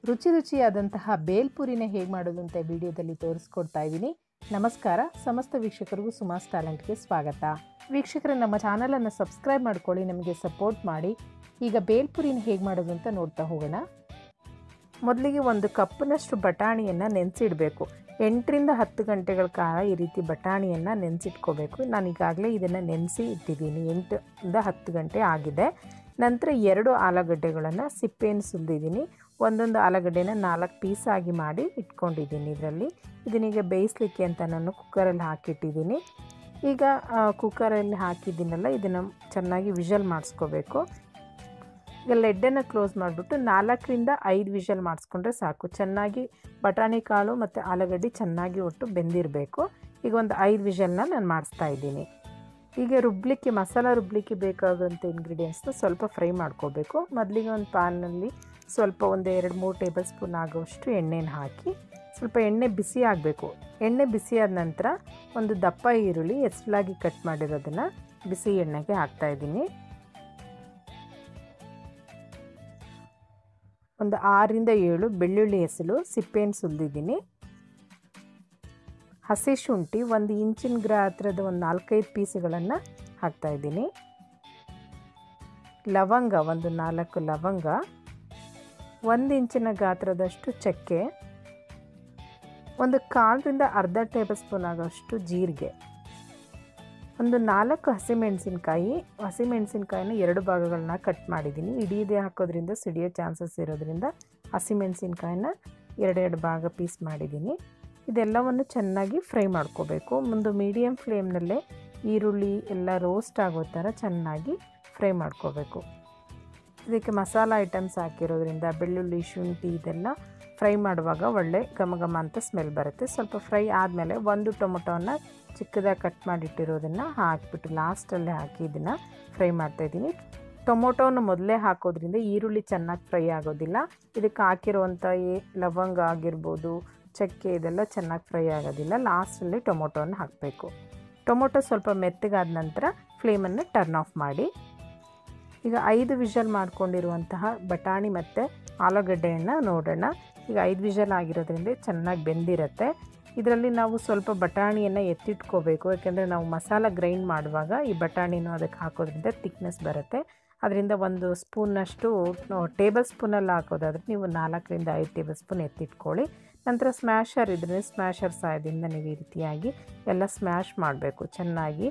ರುಚಿ ರುಚಿಯಾದಂತಹ ಬೇಲ್ಪುರಿನ ಹೇಗೆ ಮಾಡೋದು ಅಂತ ವಿಡಿಯೋದಲ್ಲಿ ತೋರಿಸ್ಕೊಡ್ತಾ ಇದ್ದೀನಿ. ನಮಸ್ಕಾರ, ಸಮಸ್ತ ವೀಕ್ಷಕರಿಗೂ ಸುಮಾಸ್ ಟ್ಯಾಲೆಂಟ್ಗೆ ಸ್ವಾಗತ. ವೀಕ್ಷಕರೇ, ನಮ್ಮ ಚಾನಲನ್ನು ಸಬ್ಸ್ಕ್ರೈಬ್ ಮಾಡ್ಕೊಳ್ಳಿ, ನಮಗೆ ಸಪೋರ್ಟ್ ಮಾಡಿ. ಈಗ ಬೇಲ್ಪುರಿನ ಹೇಗೆ ಮಾಡೋದು ಅಂತ ನೋಡ್ತಾ ಹೋಗೋಣ. ಮೊದಲಿಗೆ ಒಂದು ಕಪ್ನಷ್ಟು ಬಟಾಣಿಯನ್ನು ನೆನೆಸಿಡಬೇಕು. 8ರಿಂದ 10 ಗಂಟೆಗಳ ಕಾಲ ಈ ರೀತಿ ಬಟಾಣಿಯನ್ನು ನೆನೆಸಿಟ್ಕೋಬೇಕು. ನಾನು ಈಗಾಗಲೇ ಇದನ್ನು ನೆನೆಸಿ ಇಟ್ಟಿದ್ದೀನಿ. 8ರಿಂದ 10 ಗಂಟೆ ಆಗಿದೆ. ನಂತರ 2 ಆಲೂಗಡ್ಡೆಗಳನ್ನು ಸಿಪ್ಪೆಯನ್ನು ಸುಲಿದಿದ್ದೀನಿ. ಒಂದೊಂದು ಆಲೂಗಡ್ಡೆನ 4 ಪೀಸಾಗಿ ಮಾಡಿ ಇಟ್ಕೊಂಡಿದ್ದೀನಿ. ಇದನ್ನೀಗ ಬೇಯಿಸಲಿಕ್ಕೆ ಅಂತ ನಾನು ಕುಕ್ಕರಲ್ಲಿ ಹಾಕಿಟ್ಟಿದ್ದೀನಿ. ಈಗ ಕುಕ್ಕರಲ್ಲಿ ಹಾಕಿದ್ದೀನಲ್ಲ, ಇದನ್ನು ಚೆನ್ನಾಗಿ ವಿಷಲ್ ಮಾಡಿಸ್ಕೋಬೇಕು. ಈಗ ಲೆಡ್ಡನ್ನು ಕ್ಲೋಸ್ ಮಾಡಿಬಿಟ್ಟು 4ರಿಂದ 5 ವಿಷಲ್ ಮಾಡಿಸ್ಕೊಂಡ್ರೆ ಸಾಕು. ಚೆನ್ನಾಗಿ ಬಟಾಣಿ ಕಾಳು ಮತ್ತು ಆಲೂಗಡ್ಡೆ ಚೆನ್ನಾಗಿ ಒಟ್ಟು ಬೆಂದಿರಬೇಕು. ಈಗ ಒಂದು 5 ವಿಷಲ್ನ ನಾನು ಮಾಡಿಸ್ತಾ ಇದ್ದೀನಿ. ಈಗ ರುಬ್ಲಿಕ್ಕೆ, ಮಸಾಲ ರುಬ್ಲಿಕ್ಕೆ ಬೇಕಾಗುವಂಥ ಇಂಗ್ರೀಡಿಯೆಂಟ್ಸ್ನ ಸ್ವಲ್ಪ ಫ್ರೈ ಮಾಡ್ಕೋಬೇಕು. ಮೊದಲಿಗೆ ಒಂದು ಪ್ಯಾನಲ್ಲಿ ಸ್ವಲ್ಪ ಒಂದು 2-3 ಟೇಬಲ್ ಸ್ಪೂನ್ ಆಗುವಷ್ಟು ಎಣ್ಣೆನ ಹಾಕಿ, ಸ್ವಲ್ಪ ಎಣ್ಣೆ ಬಿಸಿ ಆಗಬೇಕು. ಎಣ್ಣೆ ಬಿಸಿಯಾದ ನಂತರ ಒಂದು ದಪ್ಪ ಈರುಳ್ಳಿ ಎಸ್ಲಾಗಿ ಕಟ್ ಮಾಡಿರೋದನ್ನು ಬಿಸಿ ಎಣ್ಣೆಗೆ ಹಾಕ್ತಾಯಿದ್ದೀನಿ. ಒಂದು 6ರಿಂದ 7 ಬೆಳ್ಳುಳ್ಳಿ ಹೆಸರು ಸಿಪ್ಪೆಯನ್ನು ಸುಲಿದಿದ್ದೀನಿ. ಹಸಿ ಶುಂಠಿ 1 ಇಂಚಿನ ಗಾತ್ರದ ಒಂದು 4-5 ಪೀಸ್ಗಳನ್ನು ಹಾಕ್ತಾಯಿದ್ದೀನಿ. ಲವಂಗ ಒಂದು 4 ಲವಂಗ, 1 ಇಂಚಿನ ಗಾತ್ರದಷ್ಟು ಚಕ್ಕೆ, ಒಂದು 1/4ರಿಂದ ಅರ್ಧ ಟೇಬಲ್ ಸ್ಪೂನ್ ಆಗೋಷ್ಟು ಜೀರಿಗೆ, ಒಂದು 4 ಹಸಿಮೆಣಸಿನ್ಕಾಯಿನ 2 ಭಾಗಗಳನ್ನ ಕಟ್ ಮಾಡಿದ್ದೀನಿ. ಇಡೀದೇ ಹಾಕೋದ್ರಿಂದ ಸಿಡಿಯೋ ಚಾನ್ಸಸ್ ಇರೋದ್ರಿಂದ ಹಸಿಮೆಣಸಿನ್ಕಾಯಿನ 2 ಭಾಗ ಪೀಸ್ ಮಾಡಿದ್ದೀನಿ. ಇದೆಲ್ಲವನ್ನು ಚೆನ್ನಾಗಿ ಫ್ರೈ ಮಾಡ್ಕೋಬೇಕು. ಒಂದು ಮೀಡಿಯಮ್ ಫ್ಲೇಮ್ನಲ್ಲೇ ಈರುಳ್ಳಿ ಎಲ್ಲ ರೋಸ್ಟ್ ಆಗೋ ಥರ ಚೆನ್ನಾಗಿ ಫ್ರೈ ಮಾಡ್ಕೋಬೇಕು. ಇದಕ್ಕೆ ಮಸಾಲ ಐಟಮ್ಸ್ ಹಾಕಿರೋದ್ರಿಂದ ಬೆಳ್ಳುಳ್ಳಿ, ಶುಂಠಿ ಇದೆಲ್ಲ ಫ್ರೈ ಮಾಡುವಾಗ ಒಳ್ಳೆ ಘಮ ಘಮ ಅಂತ ಸ್ಮೆಲ್ ಬರುತ್ತೆ. ಸ್ವಲ್ಪ ಫ್ರೈ ಆದಮೇಲೆ 1 ಟೊಮೊಟೊನ ಚಿಕ್ಕದಾಗಿ ಕಟ್ ಮಾಡಿಟ್ಟಿರೋದನ್ನು ಹಾಕಿಬಿಟ್ಟು ಲಾಸ್ಟಲ್ಲೇ ಹಾಕಿ ಇದನ್ನು ಫ್ರೈ ಮಾಡ್ತಾಯಿದ್ದೀನಿ. ಟೊಮೊಟೊನ ಮೊದಲೇ ಹಾಕೋದ್ರಿಂದ ಈರುಳ್ಳಿ ಚೆನ್ನಾಗಿ ಫ್ರೈ ಆಗೋದಿಲ್ಲ. ಇದಕ್ಕೆ ಹಾಕಿರುವಂಥ ಲವಂಗ ಆಗಿರ್ಬೋದು, ಚಕ್ಕೆ ಇದೆಲ್ಲ ಚೆನ್ನಾಗಿ ಫ್ರೈ ಆಗೋದಿಲ್ಲ. ಲಾಸ್ಟಲ್ಲಿ ಟೊಮೊಟೊನ ಹಾಕಬೇಕು. ಟೊಮೊಟೊ ಸ್ವಲ್ಪ ಮೆತ್ತಗಾದ ನಂತರ ಫ್ಲೇಮನ್ನು ಟರ್ನ್ ಆಫ್ ಮಾಡಿ. ಈಗ 5 ವಿಷಲ್ ಮಾಡ್ಕೊಂಡಿರುವಂತಹ ಬಟಾಣಿ ಮತ್ತು ಆಲೂಗಡ್ಡೆಯನ್ನು ನೋಡೋಣ. ಈಗ 5 ವಿಷಲ್ ಆಗಿರೋದ್ರಿಂದ ಚೆನ್ನಾಗಿ ಬೆಂದಿರುತ್ತೆ. ಇದರಲ್ಲಿ ನಾವು ಸ್ವಲ್ಪ ಬಟಾಣಿಯನ್ನು ಎತ್ತಿಟ್ಕೋಬೇಕು. ಯಾಕೆಂದರೆ ನಾವು ಮಸಾಲ ಗ್ರೈಂಡ್ ಮಾಡುವಾಗ ಈ ಬಟಾಣಿನೂ ಅದಕ್ಕೆ ಹಾಕೋದ್ರಿಂದ ಥಿಕ್ನೆಸ್ ಬರುತ್ತೆ. ಅದರಿಂದ 1 ಸ್ಪೂನ್ನಷ್ಟು ಟೇಬಲ್ ಸ್ಪೂನಲ್ಲಿ ಹಾಕೋದಾದರೆ ನೀವು 4ರಿಂದ 5 ಟೇಬಲ್ ಸ್ಪೂನ್ ಎತ್ತಿಟ್ಕೊಳ್ಳಿ. ನಂತರ ಸ್ಮ್ಯಾಶರ್ ಇದ್ದರೆ ಸ್ಮ್ಯಾಶರ್ ಸಹಾಯದಿಂದ ನೀವು ಈ ರೀತಿಯಾಗಿ ಎಲ್ಲ ಸ್ಮ್ಯಾಶ್ ಮಾಡಬೇಕು ಚೆನ್ನಾಗಿ.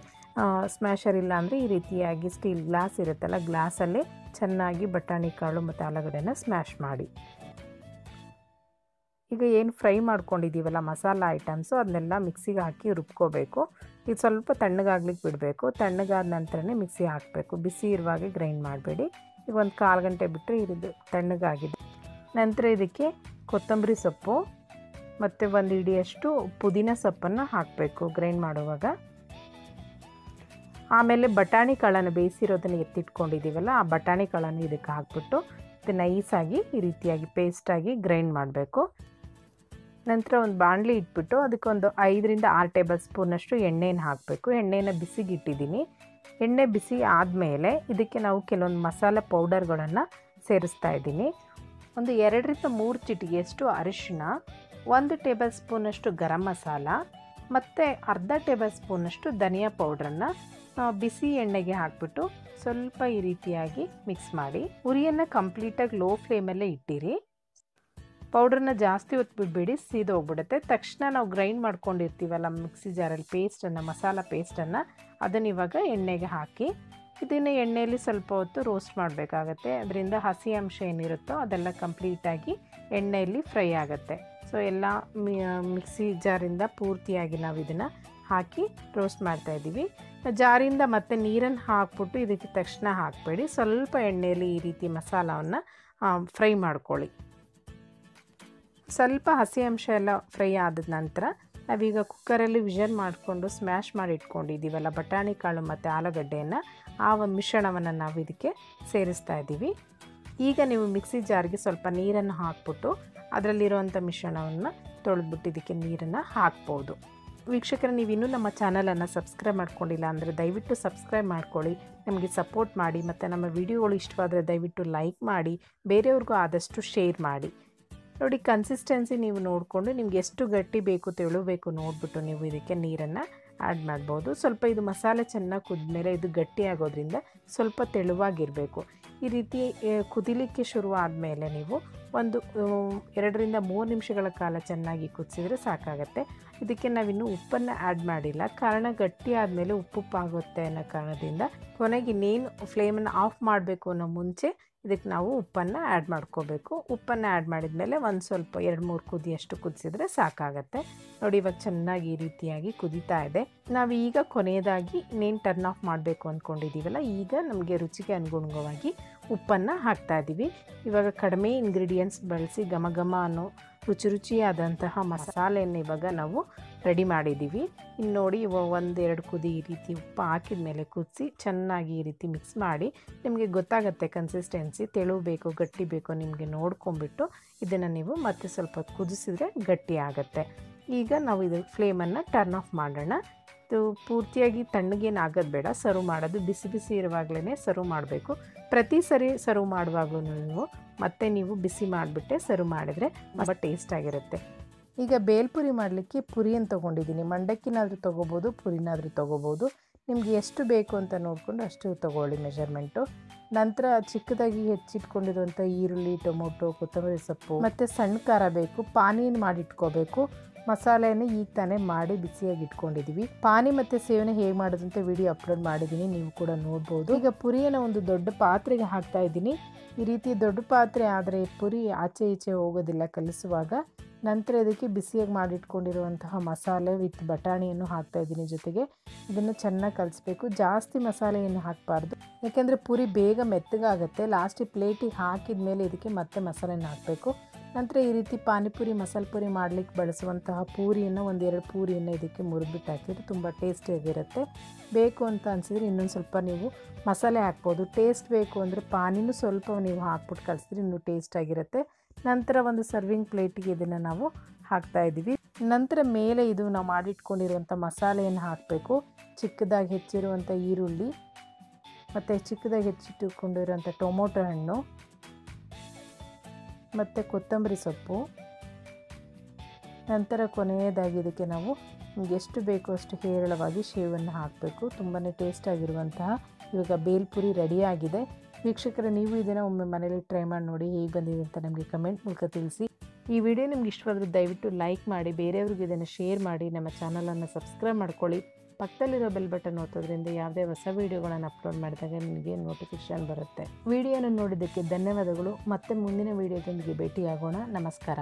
ಸ್ಮ್ಯಾಶರ್ ಇಲ್ಲ ಅಂದರೆ ಈ ರೀತಿಯಾಗಿ ಸ್ಟೀಲ್ ಗ್ಲಾಸ್ ಇರುತ್ತಲ್ಲ, ಗ್ಲಾಸಲ್ಲೇ ಚೆನ್ನಾಗಿ ಬಟಾಣಿ ಕಾಳು ಮತ್ತು ಆಲೂಗಡ್ಡೆನ ಸ್ಮ್ಯಾಶ್ ಮಾಡಿ. ಈಗ ಏನು ಫ್ರೈ ಮಾಡ್ಕೊಂಡಿದ್ದೀವಲ್ಲ ಮಸಾಲ ಐಟಮ್ಸು, ಅದನ್ನೆಲ್ಲ ಮಿಕ್ಸಿಗೆ ಹಾಕಿ ರುಬ್ಕೋಬೇಕು. ಇದು ಸ್ವಲ್ಪ ತಣ್ಣಗಾಗ್ಲಿಕ್ಕೆ ಬಿಡಬೇಕು. ತಣ್ಣಗಾದ ನಂತರನೇ ಮಿಕ್ಸಿ ಹಾಕಬೇಕು. ಬಿಸಿ ಇರುವಾಗೆ ಗ್ರೈಂಡ್ ಮಾಡಬೇಡಿ. ಈಗ ಒಂದು 1/4 ಗಂಟೆ ಬಿಟ್ಟರೆ ಇದು ತಣ್ಣಗಾಗಿದೆ. ನಂತರ ಇದಕ್ಕೆ ಕೊತ್ತಂಬರಿ ಸೊಪ್ಪು ಮತ್ತು 1 ಹಿಡಿಯಷ್ಟು ಪುದೀನ ಸೊಪ್ಪನ್ನು ಹಾಕಬೇಕು ಗ್ರೈಂಡ್ ಮಾಡುವಾಗ. ಆಮೇಲೆ ಬಟಾಣಿ ಕಾಳನ್ನು ಬೇಯಿಸಿರೋದನ್ನು ಎತ್ತಿಟ್ಕೊಂಡಿದ್ದೀವಲ್ಲ, ಆ ಬಟಾಣಿ ಕಾಳನ್ನು ಇದಕ್ಕೆ ಹಾಕ್ಬಿಟ್ಟು ಇದು ನೈಸಾಗಿ ಈ ರೀತಿಯಾಗಿ ಪೇಸ್ಟಾಗಿ ಗ್ರೈಂಡ್ ಮಾಡಬೇಕು. ನಂತರ ಒಂದು ಬಾಣಲಿ ಇಟ್ಬಿಟ್ಟು ಅದಕ್ಕೊಂದು 5ರಿಂದ 6 ಟೇಬಲ್ ಸ್ಪೂನಷ್ಟು ಎಣ್ಣೆನ ಹಾಕಬೇಕು. ಎಣ್ಣೆನ ಬಿಸಿಗೆ ಇಟ್ಟಿದ್ದೀನಿ. ಎಣ್ಣೆ ಬಿಸಿ ಆದಮೇಲೆ ಇದಕ್ಕೆ ನಾವು ಕೆಲವೊಂದು ಮಸಾಲೆ ಪೌಡರ್ಗಳನ್ನು ಸೇರಿಸ್ತಾ ಇದ್ದೀನಿ. ಒಂದು 2ರಿಂದ 3 ಚಿಟಿಕೆಯಷ್ಟು ಅರಿಶಿನ, 1 ಟೇಬಲ್ ಸ್ಪೂನಷ್ಟು ಗರಂ ಮಸಾಲ ಮತ್ತು ಅರ್ಧ ಟೇಬಲ್ ಸ್ಪೂನಷ್ಟು ಧನಿಯಾ ಪೌಡ್ರನ್ನು ಬಿಸಿ ಎಣ್ಣೆಗೆ ಹಾಕಿಬಿಟ್ಟು ಸ್ವಲ್ಪ ಈ ರೀತಿಯಾಗಿ ಮಿಕ್ಸ್ ಮಾಡಿ. ಉರಿಯನ್ನು ಕಂಪ್ಲೀಟಾಗಿ ಲೋ ಫ್ಲೇಮಲ್ಲೇ ಇಟ್ಟಿರಿ. ಪೌಡ್ರನ್ನ ಜಾಸ್ತಿ ಹೊತ್ತು ಬಿಡಬೇಡಿ, ಸೀದೋಗ್ಬಿಡುತ್ತೆ. ತಕ್ಷಣ ನಾವು ಗ್ರೈಂಡ್ ಮಾಡ್ಕೊಂಡಿರ್ತೀವಲ್ಲ ಮಿಕ್ಸಿ ಜಾರಲ್ಲಿ ಪೇಸ್ಟನ್ನು, ಮಸಾಲ ಪೇಸ್ಟನ್ನು, ಅದನ್ನು ಇವಾಗ ಎಣ್ಣೆಗೆ ಹಾಕಿ ಇದನ್ನು ಎಣ್ಣೆಯಲ್ಲಿ ಸ್ವಲ್ಪ ಹೊತ್ತು ರೋಸ್ಟ್ ಮಾಡಬೇಕಾಗತ್ತೆ. ಅದರಿಂದ ಹಸಿ ಅಂಶ ಏನಿರುತ್ತೋ ಅದೆಲ್ಲ ಕಂಪ್ಲೀಟಾಗಿ ಎಣ್ಣೆಯಲ್ಲಿ ಫ್ರೈ ಆಗುತ್ತೆ. ಸೊ ಎಲ್ಲ ಮಿಕ್ಸಿ ಜಾರಿಂದ ಪೂರ್ತಿಯಾಗಿ ನಾವು ಇದನ್ನು ಹಾಕಿ ರೋಸ್ಟ್ ಮಾಡ್ತಾಯಿದ್ದೀವಿ. ಜಾರಿಂದ ಮತ್ತೆ ನೀರನ್ನು ಹಾಕ್ಬಿಟ್ಟು ಇದಕ್ಕೆ ತಕ್ಷಣ ಹಾಕಬೇಡಿ. ಸ್ವಲ್ಪ ಎಣ್ಣೆಯಲ್ಲಿ ಈ ರೀತಿ ಮಸಾಲವನ್ನು ಫ್ರೈ ಮಾಡ್ಕೊಳ್ಳಿ. ಸ್ವಲ್ಪ ಹಸಿ ಅಂಶ ಎಲ್ಲ ಫ್ರೈ ಆದ ನಂತರ ನಾವೀಗ ಕುಕ್ಕರಲ್ಲಿ ವಿಷಲ್ ಮಾಡಿಕೊಂಡು ಸ್ಮ್ಯಾಶ್ ಮಾಡಿ ಇಟ್ಕೊಂಡಿದ್ದೀವಲ್ಲ ಬಟಾಣಿ ಕಾಳು ಮತ್ತು ಆಲೂಗಡ್ಡೆಯನ್ನು, ಆ ಒಂದು ಮಿಶ್ರಣವನ್ನು ನಾವು ಇದಕ್ಕೆ ಸೇರಿಸ್ತಾ ಇದ್ದೀವಿ. ಈಗ ನೀವು ಮಿಕ್ಸಿ ಜಾರ್ಗೆ ಸ್ವಲ್ಪ ನೀರನ್ನು ಹಾಕ್ಬಿಟ್ಟು ಅದರಲ್ಲಿರುವಂಥ ಮಿಶ್ರಣವನ್ನು ತೊಳೆದ್ಬಿಟ್ಟು ಇದಕ್ಕೆ ನೀರನ್ನು ಹಾಕ್ಬೋದು. ವೀಕ್ಷಕರೇ, ನೀವು ಇನ್ನೂ ನಮ್ಮ ಚಾನಲನ್ನು ಸಬ್ಸ್ಕ್ರೈಬ್ ಮಾಡ್ಕೊಂಡಿಲ್ಲ ಅಂದರೆ ದಯವಿಟ್ಟು ಸಬ್ಸ್ಕ್ರೈಬ್ ಮಾಡ್ಕೊಳ್ಳಿ, ನಮಗೆ ಸಪೋರ್ಟ್ ಮಾಡಿ. ಮತ್ತು ನಮ್ಮ ವಿಡಿಯೋಗಳು ಇಷ್ಟವಾದರೆ ದಯವಿಟ್ಟು ಲೈಕ್ ಮಾಡಿ, ಬೇರೆಯವ್ರಿಗೂ ಆದಷ್ಟು ಶೇರ್ ಮಾಡಿ. ನೋಡಿ ಕನ್ಸಿಸ್ಟೆನ್ಸಿ ನೀವು ನೋಡಿಕೊಂಡು ನಿಮ್ಗೆ ಎಷ್ಟು ಗಟ್ಟಿ ಬೇಕು ತೆಳು ಬೇಕು ನೋಡಿಬಿಟ್ಟು ನೀವು ಇದಕ್ಕೆ ನೀರನ್ನು ಆ್ಯಡ್ ಮಾಡ್ಬೋದು. ಸ್ವಲ್ಪ ಇದು ಮಸಾಲೆ ಚೆನ್ನಾಗಿ ಕುದ್ಮೇಲೆ ಇದು ಗಟ್ಟಿ ಆಗೋದ್ರಿಂದ ಸ್ವಲ್ಪ ತೆಳುವಾಗಿರಬೇಕು. ಈ ರೀತಿ ಕುದಿಲಿಕ್ಕೆ ಶುರು ಆದಮೇಲೆ ನೀವು ಒಂದು 2 ರಿಂದ 3 ನಿಮಿಷಗಳ ಕಾಲ ಚೆನ್ನಾಗಿ ಕುದಿಸಿದ್ರೆ ಸಾಕಾಗತ್ತೆ. ಇದಕ್ಕೆ ನಾವಿನ್ನೂ ಉಪ್ಪನ್ನು ಆ್ಯಡ್ ಮಾಡಿಲ್ಲ, ಕಾರಣ ಗಟ್ಟಿ ಆದಮೇಲೆ ಉಪ್ಪುಪ್ಪಾಗುತ್ತೆ ಅನ್ನೋ ಕಾರಣದಿಂದ ಕೊನೆಗೆ ಇನ್ನೇನು ಫ್ಲೇಮನ್ನು ಆಫ್ ಮಾಡಬೇಕು ಅನ್ನೋ ಮುಂಚೆ ಇದಕ್ಕೆ ನಾವು ಉಪ್ಪನ್ನು ಆ್ಯಡ್ ಮಾಡ್ಕೋಬೇಕು. ಉಪ್ಪನ್ನು ಆ್ಯಡ್ ಮಾಡಿದ್ಮೇಲೆ ಒಂದು ಸ್ವಲ್ಪ 2-3 ಕುದಿಯಷ್ಟು ಕುದಿಸಿದ್ರೆ ಸಾಕಾಗತ್ತೆ. ನೋಡಿ ಇವಾಗ ಚೆನ್ನಾಗಿ ಈ ರೀತಿಯಾಗಿ ಕುದೀತಾ ಇದೆ. ನಾವು ಈಗ ಕೊನೆಯದಾಗಿ ಇನ್ನೇನು ಟರ್ನ್ ಆಫ್ ಮಾಡಬೇಕು ಅಂದ್ಕೊಂಡಿದ್ದೀವಲ್ಲ, ಈಗ ನಮಗೆ ರುಚಿಗೆ ಅನುಗುಣವಾಗಿ ಉಪ್ಪನ್ನು ಹಾಕ್ತಾ ಇದ್ದೀವಿ. ಇವಾಗ ಕಡಿಮೆ ಇಂಗ್ರೀಡಿಯೆಂಟ್ಸ್ ಬಳಸಿ ಘಮ ಘಮ ಅನ್ನೋ ರುಚಿಯಾದಂತಹ ಮಸಾಲೆಯನ್ನು ಇವಾಗ ನಾವು ರೆಡಿ ಮಾಡಿದ್ದೀವಿ. ಇನ್ನು ನೋಡಿ 1-2 ಕುದಿ ಈ ರೀತಿ ಉಪ್ಪು ಹಾಕಿದ ಮೇಲೆ ಕುದಿಸಿ ಚೆನ್ನಾಗಿ ಈ ರೀತಿ ಮಿಕ್ಸ್ ಮಾಡಿ ನಿಮಗೆ ಗೊತ್ತಾಗುತ್ತೆ ಕನ್ಸಿಸ್ಟೆನ್ಸಿ ತೆಳು ಬೇಕು ಗಟ್ಟಿ ಬೇಕೋ ನಿಮಗೆ ನೋಡ್ಕೊಂಬಿಟ್ಟು ಇದನ್ನು ನೀವು ಮತ್ತೆ ಸ್ವಲ್ಪ ಕುದಿಸಿದ್ರೆ ಗಟ್ಟಿ ಆಗುತ್ತೆ. ಈಗ ನಾವು ಇದು ಫ್ಲೇಮನ್ನು ಟರ್ನ್ ಆಫ್ ಮಾಡೋಣ. ಇದು ಪೂರ್ತಿಯಾಗಿ ತಣ್ಣಗೇನು ಆಗೋದು ಬೇಡ, ಸರ್ವ್ ಮಾಡೋದು ಬಿಸಿ ಬಿಸಿ ಇರುವಾಗಲೇ ಸರ್ವ್ ಮಾಡಬೇಕು. ಪ್ರತಿ ಸರಿ ಸರ್ವ್ ಮಾಡುವಾಗಲೂ ಮತ್ತೆ ನೀವು ಬಿಸಿ ಮಾಡಿಬಿಟ್ಟೆ ಸರ್ವ್ ಮಾಡಿದರೆ ತುಂಬ ಟೇಸ್ಟಾಗಿರುತ್ತೆ. ಈಗ ಬೇಲ್ಪುರಿ ಮಾಡಲಿಕ್ಕೆ ಪುರಿಯನ್ನು ತೊಗೊಂಡಿದ್ದೀನಿ. ಮಂಡಕ್ಕಿನಾದರೂ ತೊಗೋಬೋದು, ಪುರಿನಾದರೂ ತೊಗೋಬೋದು. ನಿಮಗೆ ಎಷ್ಟು ಬೇಕು ಅಂತ ನೋಡಿಕೊಂಡು ಅಷ್ಟು ತೊಗೊಳ್ಳಿ ಮೆಜರ್ಮೆಂಟು. ನಂತರ ಚಿಕ್ಕದಾಗಿ ಹೆಚ್ಚಿಟ್ಕೊಂಡಿರುವಂಥ ಈರುಳ್ಳಿ, ಟೊಮೊಟೊ, ಕೊತ್ತಂಬರಿ ಸೊಪ್ಪು ಮತ್ತು ಸಣ್ಣ ಖಾರ ಬೇಕು. ಪಾನಿನ ಮಾಡಿಟ್ಕೋಬೇಕು. ಮಸಾಲೆಯನ್ನು ಈಗ ತಾನೇ ಮಾಡಿ ಬಿಸಿಯಾಗಿ ಇಟ್ಕೊಂಡಿದ್ದೀವಿ. ಪಾನಿ ಮತ್ತು ಸೇವನೆ ಹೇಗೆ ಮಾಡೋದು ಅಂತ ವಿಡಿಯೋ ಅಪ್ಲೋಡ್ ಮಾಡಿದ್ದೀನಿ, ನೀವು ಕೂಡ ನೋಡ್ಬೋದು. ಈಗ ಪುರಿಯನ್ನು ಒಂದು ದೊಡ್ಡ ಪಾತ್ರೆಗೆ ಹಾಕ್ತಾ ಇದ್ದೀನಿ. ಈ ರೀತಿ ದೊಡ್ಡ ಪಾತ್ರೆ ಆದರೆ ಪುರಿ ಆಚೆ ಈಚೆ ಹೋಗೋದಿಲ್ಲ ಕಲಿಸುವಾಗ. ನಂತರ ಇದಕ್ಕೆ ಬಿಸಿಯಾಗಿ ಮಾಡಿಟ್ಕೊಂಡಿರುವಂತಹ ಮಸಾಲೆ ವಿತ್ ಬಟಾಣಿಯನ್ನು ಹಾಕ್ತಾ ಇದ್ದೀನಿ. ಜೊತೆಗೆ ಇದನ್ನು ಚೆನ್ನಾಗಿ ಕಲಿಸ್ಬೇಕು. ಜಾಸ್ತಿ ಮಸಾಲೆಯನ್ನು ಹಾಕಬಾರ್ದು, ಯಾಕೆಂದರೆ ಪುರಿ ಬೇಗ ಮೆತ್ತಗಾಗುತ್ತೆ. ಲಾಸ್ಟಿಗೆ ಪ್ಲೇಟಿಗೆ ಹಾಕಿದ ಮೇಲೆ ಇದಕ್ಕೆ ಮತ್ತೆ ಮಸಾಲೆನ ಹಾಕಬೇಕು. ನಂತರ ಈ ರೀತಿ ಪಾನಿಪುರಿ ಮಸಾಲೆ ಪುರಿ ಮಾಡಲಿಕ್ಕೆ ಬಳಸುವಂತಹ ಪೂರಿಯನ್ನು 1-2 ಪೂರಿಯನ್ನು ಇದಕ್ಕೆ ಮುರಿದ್ಬಿಟ್ಟು ಹಾಕಿದ್ರೆ ತುಂಬ ಟೇಸ್ಟಿಯಾಗಿರುತ್ತೆ. ಬೇಕು ಅಂತ ಅನಿಸಿದ್ರೆ ಇನ್ನೊಂದು ಸ್ವಲ್ಪ ನೀವು ಮಸಾಲೆ ಹಾಕ್ಬೋದು. ಟೇಸ್ಟ್ ಬೇಕು ಅಂದರೆ ಪಾನಿನೂ ಸ್ವಲ್ಪ ನೀವು ಹಾಕ್ಬಿಟ್ಟು ಕಲಿಸಿದ್ರೆ ಇನ್ನೂ ಟೇಸ್ಟಾಗಿರುತ್ತೆ. ನಂತರ ಒಂದು ಸರ್ವಿಂಗ್ ಪ್ಲೇಟಿಗೆ ಇದನ್ನು ನಾವು ಹಾಕ್ತಾಯಿದ್ದೀವಿ. ನಂತರ ಮೇಲೆ ಇದು ನಾವು ಮಾಡಿಟ್ಕೊಂಡಿರುವಂಥ ಮಸಾಲೆಯನ್ನು ಹಾಕಬೇಕು. ಚಿಕ್ಕದಾಗಿ ಹೆಚ್ಚಿರುವಂಥ ಈರುಳ್ಳಿ ಮತ್ತು ಚಿಕ್ಕದಾಗಿ ಹೆಚ್ಚಿಟ್ಟುಕೊಂಡಿರುವಂಥ ಟೊಮೊಟೊ ಹಣ್ಣು ಮತ್ತು ಕೊತ್ತಂಬರಿ ಸೊಪ್ಪು. ನಂತರ ಕೊನೆಯದಾಗಿ ಇದಕ್ಕೆ ನಾವು ನಿಮಗೆ ಎಷ್ಟು ಬೇಕೋ ಅಷ್ಟು ಹೇರಳವಾಗಿ ಶೇವನ್ನು ಹಾಕಬೇಕು. ತುಂಬಾ ಟೇಸ್ಟಾಗಿರುವಂತಹ ಇವಾಗ ಬೇಲ್ಪುರಿ ರೆಡಿಯಾಗಿದೆ. ವೀಕ್ಷಕರೇ, ನೀವು ಇದನ್ನು ಒಮ್ಮೆ ಮನೇಲಿ ಟ್ರೈ ಮಾಡಿ ನೋಡಿ, ಹೇಗೆ ಬಂದಿದೆ ಅಂತ ನಮಗೆ ಕಮೆಂಟ್ ಮೂಲಕ ತಿಳಿಸಿ. ಈ ವಿಡಿಯೋ ನಿಮ್ಗೆ ಇಷ್ಟವಾದರೆ ದಯವಿಟ್ಟು ಲೈಕ್ ಮಾಡಿ, ಬೇರೆಯವ್ರಿಗೆ ಇದನ್ನು ಶೇರ್ ಮಾಡಿ, ನಮ್ಮ ಚಾನಲನ್ನು ಸಬ್ಸ್ಕ್ರೈಬ್ ಮಾಡ್ಕೊಳ್ಳಿ. ಪಕ್ಕದಲ್ಲಿರೋ ಬೆಲ್ ಬಟನ್ ಒತ್ತೋದ್ರಿಂದ ಯಾವುದೇ ಹೊಸ ವೀಡಿಯೋಗಳನ್ನು ಅಪ್ಲೋಡ್ ಮಾಡಿದಾಗ ನಿಮಗೆ ನೋಟಿಫಿಕೇಷನ್ ಬರುತ್ತೆ. ವಿಡಿಯೋನ ನೋಡಿದ್ದಕ್ಕೆ ಧನ್ಯವಾದಗಳು. ಮತ್ತೆ ಮುಂದಿನ ವೀಡಿಯೋದೊಂದಿಗೆ ಭೇಟಿಯಾಗೋಣ. ನಮಸ್ಕಾರ.